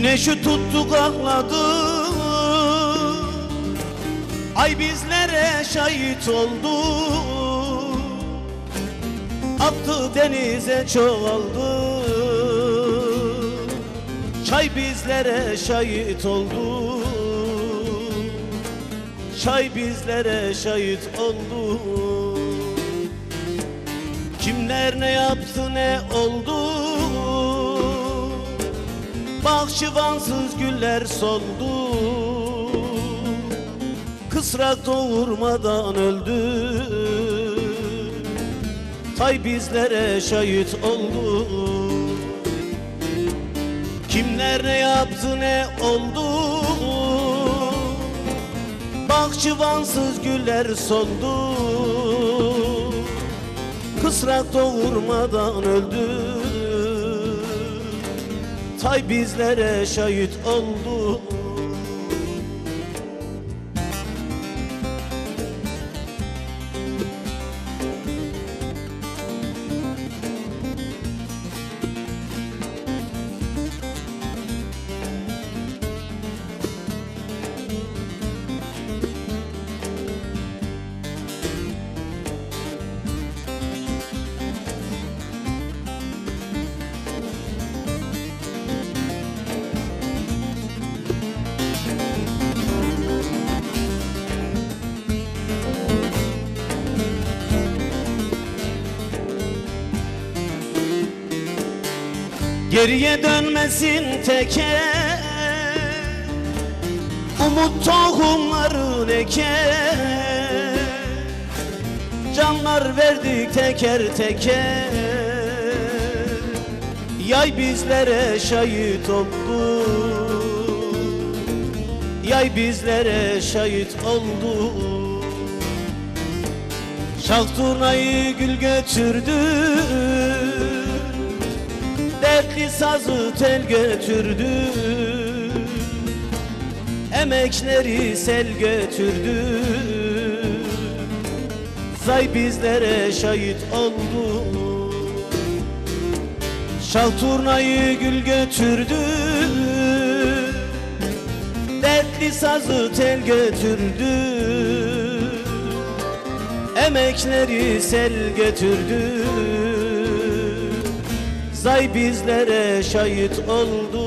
Güneşi tuttuk ağladı, ay bizlere şahit oldu. Attı denize çoğaldı, çay bizlere şahit oldu. Çay bizlere şahit oldu. Kimler ne yaptı ne oldu, bahçıvansız güller soldu. Kısrak doğurmadan öldü, tay bizlere şahit oldu. Kimler ne yaptı ne oldu, bahçıvansız güller soldu. Kısrak doğurmadan öldü, tay bizlere şahit oldu. Geriye dönmesin teker, umut tohumları eker. Canlar verdik teker teker, yay bizlere şahit oldu. Yay bizlere şahit oldu. Şah turnayı gül götürdü, dertli sazı tel götürdü. Emekleri sel götürdü, zay bizlere şahit oldu. Şal turnayı gül götürdü, dertli sazı tel götürdü. Emekleri sel götürdü, zay bizlere şahit oldu.